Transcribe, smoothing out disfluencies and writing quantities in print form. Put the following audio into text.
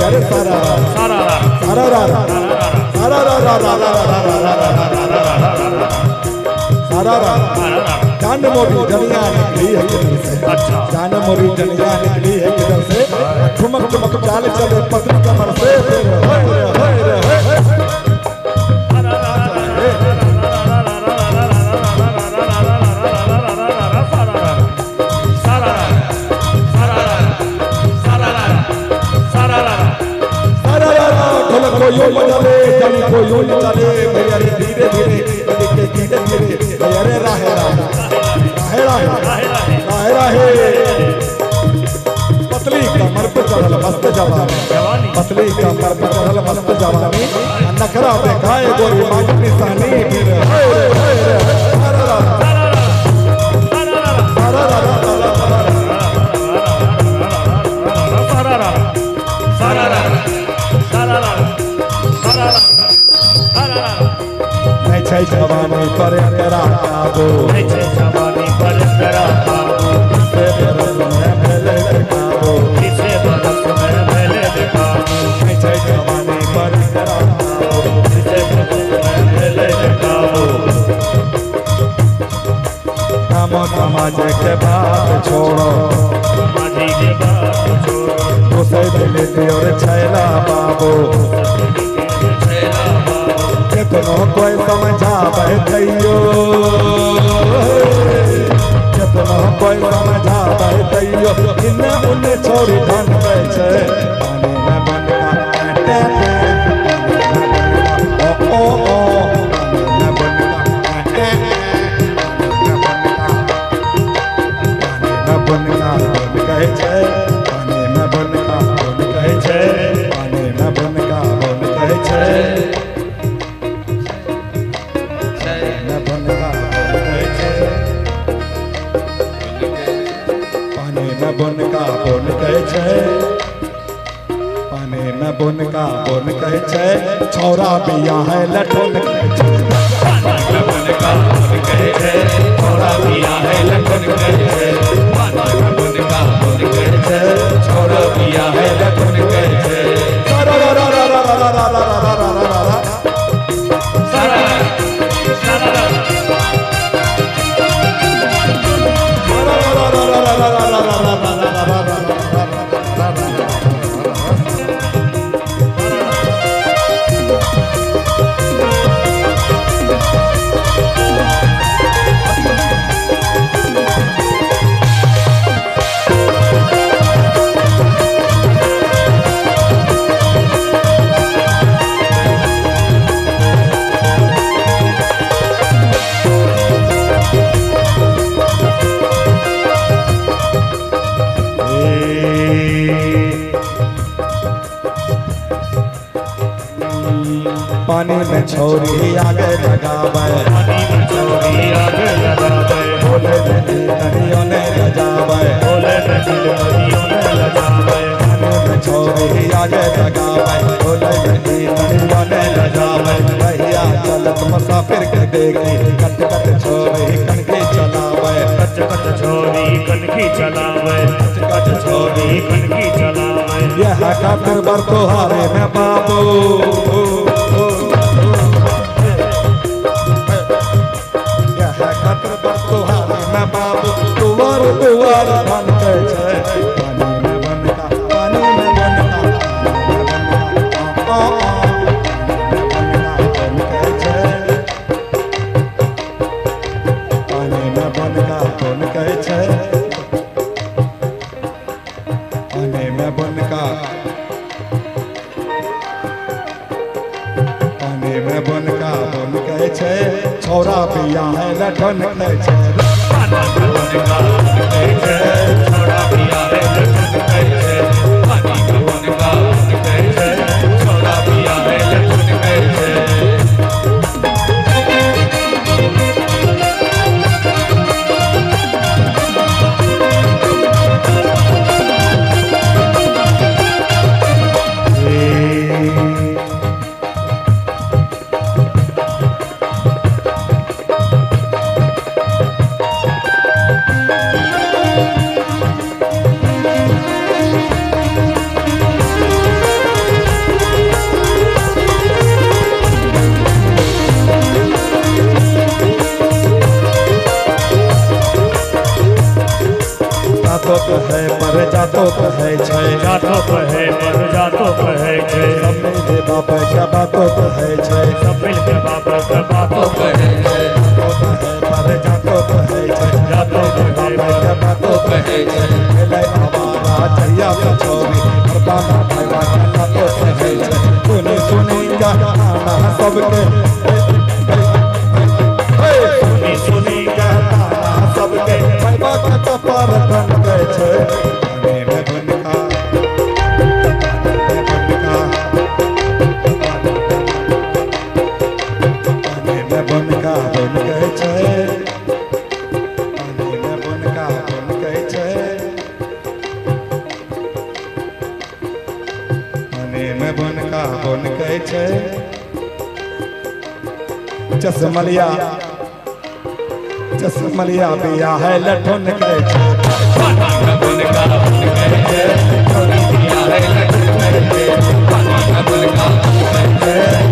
अरे सारा सारा सारा सारा सारा जान मोरी जनिया निकली है किधर से। अच्छा जान मोरी जनिया निकली है किधर से। ठुमक ठुमक चाल चले पतली कमर से। ढोलक को यूं बजाले जानी को यूं चले भैया रे धीरे धीरे धीरे धीरे भैया रे राहे राहे पतली कमर पे चढ़ल मस्त जवानी पतली कमर पे चढ़ल मस्त जवानी नखरा दिखाए गोरी मांग निशानी फिर जवानी पर करा काबू जवानी पर करा काबू से बरस में पहले दिखाओ किसे बरस में पहले दिखाओ जवानी पर करा काबू किसे बरस में पहले दिखाओ हम समाज के बात छोड़ो समाज के बात छोड़ो उसे दिल की और छैला बाबू कितनो कोई समझा बैठियो कितनो कोई समझा बैठियो इन्हें उन्हें छोड़ी ढन बैठे पानी में बनका ओ पानी में बनका बन कहे छे पानी में बनका बन कहे छे पानी में बनका बन कहे छे बनका बोन कहे छे पानी में बनका बोन कहे छे छौरा बिया है लठोन कहे छे पानी में बनका बोन कहे छे छौरा बिया है लठोन कहे छे पानी में बनका बोन कहे छे छौरा बिया है लठोन कहे छे सारा पानी में छोरी आगे लगावे पानी में छोरी आगे लगावे बोले नदियों ने लजावे बोले नदियों ने लजावे पानी में छोरी आगे लगावे बोले नदियों ने लजावे भैया चलत मुसाफिर के देखी कट कट छोरी कनकी चलावे कट कट छोरी कनकी चलावे कट कट छोरी कनकी चलावे यह खातिर बर तोहारे में बाबू बाबू तुवार तुवार बन के छे पानी में बनका पानी में बनका बन के छे पानी में बनका बन के छे पानी में बनका पानी में बनका बन के छे छौरा पिया है लठन के छे बनका कहे छे छोरा पिया है लठन कहे छे पानी में बनका कहे छे छोरा पिया है लठन कहे छे जातो कहे पर जातो कहे छै जातो कहे पर जातो कहे छै सब मिल के बाप के बातो कहे छै सब मिल के बाप के बातो कहे छै जातो कहे पर जातो कहे छै जातो कहे बाप के बातो कहे छै मिले हमारा जहिया पछोरी परदाना भाईवा के बातो कहे छै सुनी सुनी गाना सबके सुनी सुनी गाना सबके भाईवा के कपार बन गए छै बनका बन गए छै पानी में बनका बन गए छै पानी में बनका बन गए छै चश्मलिया बिया है लठुन गए छै पानी में बनका बन गए छै छोरी बिया है लठुन गए छै पानी में बनका बन गए छै